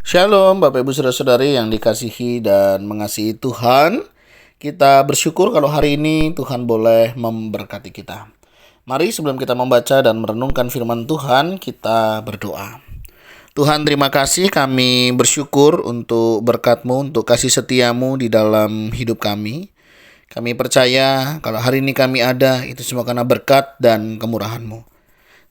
Shalom Bapak Ibu Saudara-saudari yang dikasihi dan mengasihi Tuhan. Kita bersyukur kalau hari ini Tuhan boleh memberkati kita. Mari sebelum kita membaca dan merenungkan firman Tuhan, kita berdoa. Tuhan, terima kasih, kami bersyukur untuk berkat-Mu, untuk kasih setia-Mu di dalam hidup kami. Kami percaya kalau hari ini kami ada, itu semua karena berkat dan kemurahan-Mu.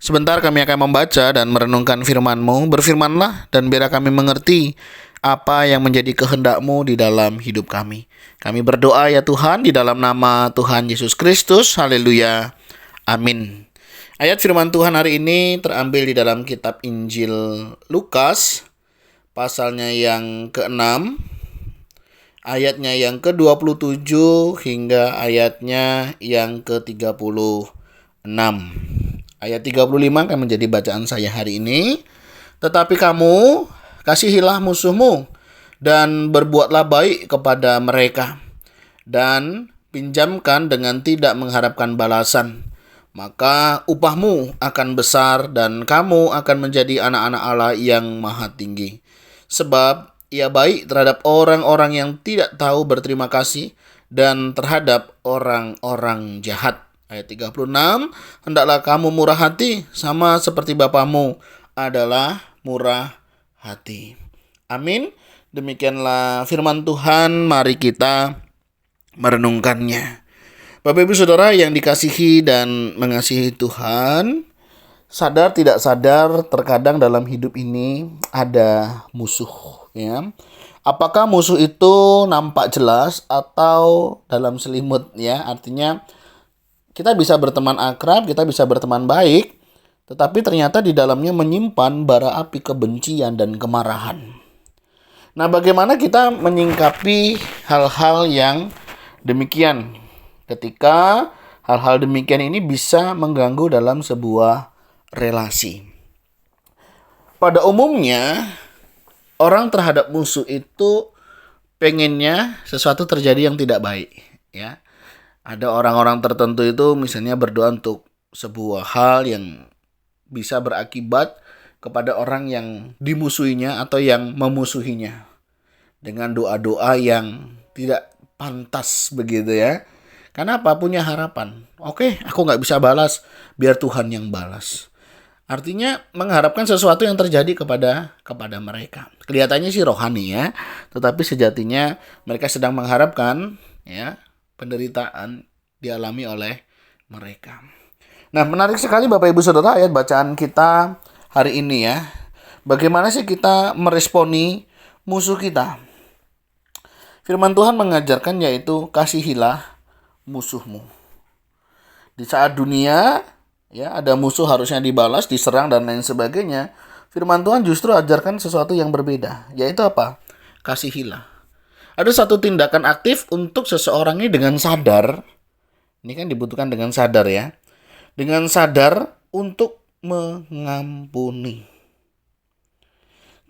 Sebentar kami akan membaca dan merenungkan firman-Mu. Berfirmanlah dan biarlah kami mengerti apa yang menjadi kehendak-Mu di dalam hidup kami. Kami berdoa ya Tuhan di dalam nama Tuhan Yesus Kristus. Haleluya. Amin. Ayat firman Tuhan hari ini terambil di dalam kitab Injil Lukas, pasalnya yang ke-6, ayatnya yang ke-27 hingga ayatnya yang ke-36. Ayat 35 akan menjadi bacaan saya hari ini. Tetapi kamu kasihilah musuhmu dan berbuatlah baik kepada mereka, dan pinjamkan dengan tidak mengharapkan balasan. Maka upahmu akan besar dan kamu akan menjadi anak-anak Allah yang maha tinggi. Sebab ia baik terhadap orang-orang yang tidak tahu berterima kasih dan terhadap orang-orang jahat. Ayat 36, hendaklah kamu murah hati sama seperti Bapamu adalah murah hati. Amin. Demikianlah firman Tuhan, mari kita merenungkannya. Bapak Ibu Saudara yang dikasihi dan mengasihi Tuhan, sadar tidak sadar terkadang dalam hidup ini ada musuh, ya. Apakah musuh itu nampak jelas atau dalam selimut, ya? Artinya kita bisa berteman akrab, kita bisa berteman baik, tetapi ternyata di dalamnya menyimpan bara api kebencian dan kemarahan. Nah, bagaimana kita menyingkapi hal-hal yang demikian ketika hal-hal demikian ini bisa mengganggu dalam sebuah relasi? Pada umumnya, orang terhadap musuh itu pengennya sesuatu terjadi yang tidak baik, ya. Ada orang-orang tertentu itu misalnya berdoa untuk sebuah hal yang bisa berakibat kepada orang yang dimusuhinya atau yang memusuhinya, dengan doa-doa yang tidak pantas begitu, ya. Kenapa? Punya harapan. Oke, aku nggak bisa balas, biar Tuhan yang balas. Artinya mengharapkan sesuatu yang terjadi kepada mereka. Kelihatannya sih rohani, ya, tetapi sejatinya mereka sedang mengharapkan, ya, penderitaan dialami oleh mereka. Nah, menarik sekali Bapak Ibu Saudara ayat bacaan kita hari ini, ya. Bagaimana sih kita meresponi musuh kita? Firman Tuhan mengajarkan yaitu kasihilah musuhmu. Di saat dunia, ya, ada musuh harusnya dibalas, diserang dan lain sebagainya. Firman Tuhan justru ajarkan sesuatu yang berbeda, yaitu apa? Kasihilah. Ada satu tindakan aktif untuk seseorang ini dengan sadar. Ini kan dibutuhkan dengan sadar, ya. Dengan sadar untuk mengampuni.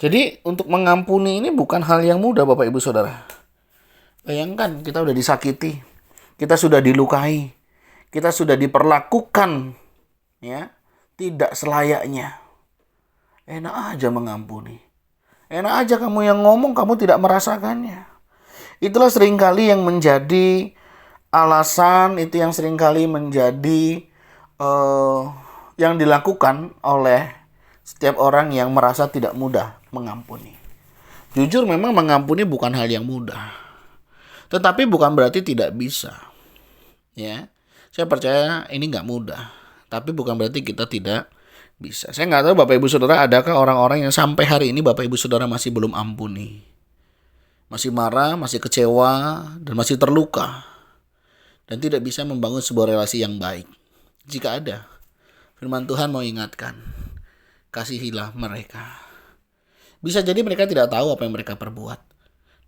Jadi untuk mengampuni ini bukan hal yang mudah Bapak Ibu Saudara. Bayangkan kita sudah disakiti, kita sudah dilukai, kita sudah diperlakukan, ya, tidak selayaknya. Enak aja mengampuni. Enak aja kamu yang ngomong, kamu tidak merasakannya. Itulah seringkali yang menjadi alasan, itu yang seringkali menjadi yang dilakukan oleh setiap orang yang merasa tidak mudah mengampuni. Jujur memang mengampuni bukan hal yang mudah, tetapi bukan berarti tidak bisa, ya. Saya percaya ini nggak mudah, tapi bukan berarti kita tidak bisa. Saya nggak tahu Bapak Ibu Saudara, adakah orang-orang yang sampai hari ini Bapak Ibu Saudara masih belum ampuni, masih marah, masih kecewa, dan masih terluka, dan tidak bisa membangun sebuah relasi yang baik. Jika ada, firman Tuhan mau ingatkan, kasihilah mereka. Bisa jadi mereka tidak tahu apa yang mereka perbuat.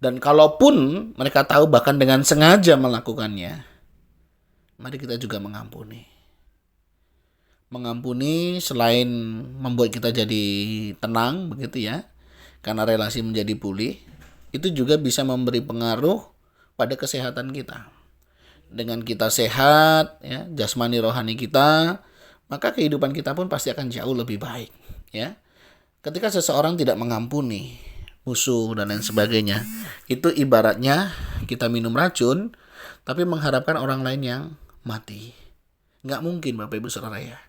Dan kalaupun mereka tahu bahkan dengan sengaja melakukannya, mari kita juga mengampuni. Mengampuni selain membuat kita jadi tenang, begitu, ya, karena relasi menjadi pulih, itu juga bisa memberi pengaruh pada kesehatan kita. Dengan kita sehat, ya, jasmani rohani kita, maka kehidupan kita pun pasti akan jauh lebih baik, ya. Ketika seseorang tidak mengampuni, musuh, dan lain sebagainya. Itu ibaratnya kita minum racun, tapi mengharapkan orang lain yang mati. Nggak mungkin Bapak Ibu Saudara ya.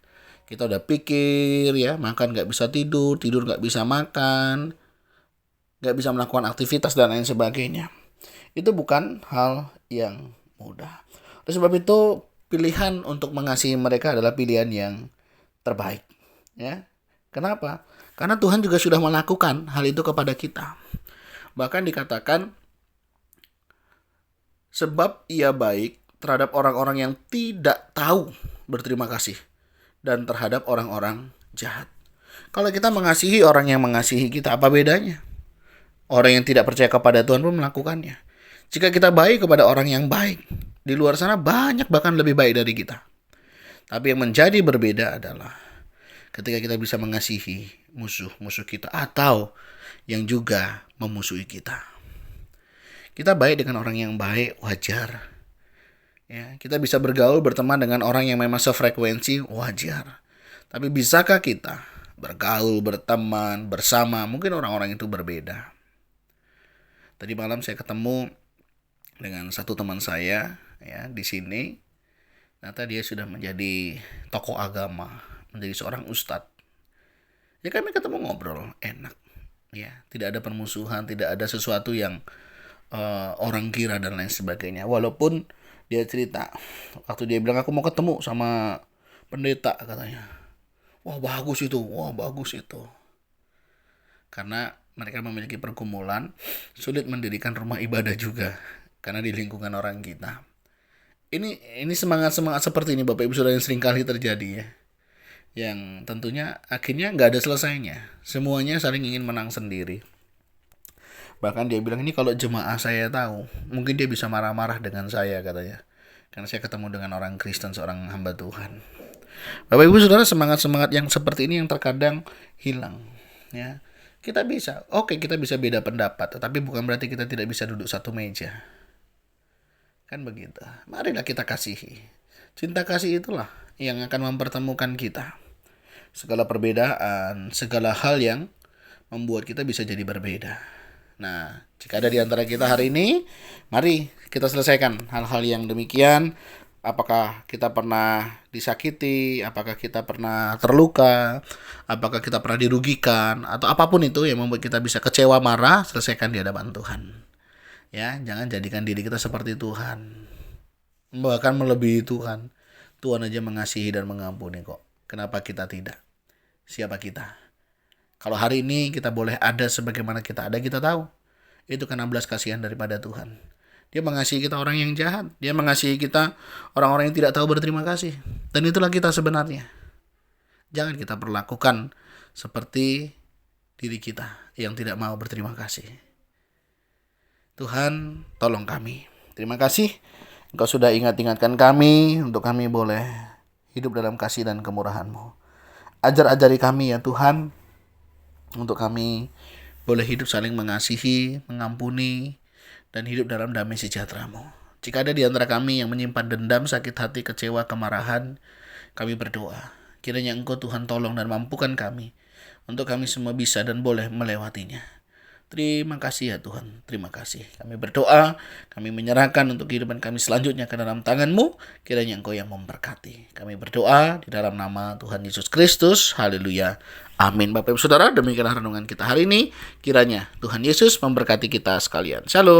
Kita udah pikir ya, makan nggak bisa tidur, tidur nggak bisa makan, nggak bisa melakukan aktivitas dan lain sebagainya. Itu bukan hal yang mudah. Oleh sebab itu, pilihan untuk mengasihi mereka adalah pilihan yang terbaik. Ya, kenapa? Karena Tuhan juga sudah melakukan hal itu kepada kita. Bahkan dikatakan, sebab ia baik terhadap orang-orang yang tidak tahu berterima kasih dan terhadap orang-orang jahat. Kalau kita mengasihi orang yang mengasihi kita, apa bedanya? Orang yang tidak percaya kepada Tuhan pun melakukannya. Jika kita baik kepada orang yang baik, di luar sana banyak bahkan lebih baik dari kita. Tapi yang menjadi berbeda adalah ketika kita bisa mengasihi musuh-musuh kita atau yang juga memusuhi kita. Kita baik dengan orang yang baik, wajar. Ya, kita bisa bergaul, berteman dengan orang yang memang sefrekuensi, wajar. Tapi bisakah kita bergaul, berteman, bersama mungkin orang-orang itu berbeda? Tadi malam saya ketemu dengan satu teman saya ya di sini. Ternyata dia sudah menjadi tokoh agama, menjadi seorang ustadz. Ya kami ketemu ngobrol, enak. Ya, tidak ada permusuhan, tidak ada sesuatu yang orang kira dan lain sebagainya. Walaupun dia cerita, waktu dia bilang aku mau ketemu sama pendeta katanya. Wah bagus itu. Karena mereka memiliki pergumulan, sulit mendirikan rumah ibadah juga karena di lingkungan orang kita. Ini semangat seperti ini Bapak Ibu Saudara yang seringkali terjadi ya. Yang tentunya akhirnya nggak ada selesainya. Semuanya saling ingin menang sendiri. Bahkan dia bilang, ini kalau jemaah saya tahu, mungkin dia bisa marah-marah dengan saya katanya. Karena saya ketemu dengan orang Kristen, seorang hamba Tuhan. Bapak Ibu Saudara, semangat-semangat yang seperti ini yang terkadang hilang ya. Kita bisa beda pendapat, tetapi bukan berarti kita tidak bisa duduk satu meja. Kan begitu. Marilah kita kasihi. Cinta kasih itulah yang akan mempertemukan kita. Segala perbedaan, segala hal yang membuat kita bisa jadi berbeda. Nah, jika ada di antara kita hari ini, mari kita selesaikan hal-hal yang demikian. Apakah kita pernah disakiti, apakah kita pernah terluka, apakah kita pernah dirugikan, atau apapun itu yang membuat kita bisa kecewa, marah, selesaikan di hadapan Tuhan. Ya, jangan jadikan diri kita seperti Tuhan. Bahkan melebihi Tuhan. Tuhan aja mengasihi dan mengampuni kok. Kenapa kita tidak? Siapa kita? Kalau hari ini kita boleh ada sebagaimana kita ada, kita tahu. Itu karena belas kasihan daripada Tuhan. Dia mengasihi kita orang yang jahat. Dia mengasihi kita orang-orang yang tidak tahu berterima kasih. Dan itulah kita sebenarnya. Jangan kita perlakukan seperti diri kita yang tidak mau berterima kasih. Tuhan, tolong kami. Terima kasih. Engkau sudah ingatkan kami untuk kami boleh hidup dalam kasih dan kemurahan-Mu. Ajar-ajari kami ya Tuhan, untuk kami boleh hidup saling mengasihi, mengampuni, dan hidup dalam damai sejahtera-Mu. Jika ada di antara kami yang menyimpan dendam, sakit hati, kecewa, kemarahan, kami berdoa. Kiranya Engkau Tuhan tolong dan mampukan kami, untuk kami semua bisa dan boleh melewatinya. Terima kasih ya Tuhan, terima kasih. Kami berdoa, kami menyerahkan untuk kehidupan kami selanjutnya ke dalam tangan-Mu. Kiranya Engkau yang memberkati. Kami berdoa di dalam nama Tuhan Yesus Kristus. Haleluya. Amin. Bapak Ibu Saudara, demikianlah renungan kita hari ini. Kiranya Tuhan Yesus memberkati kita sekalian. Shalom.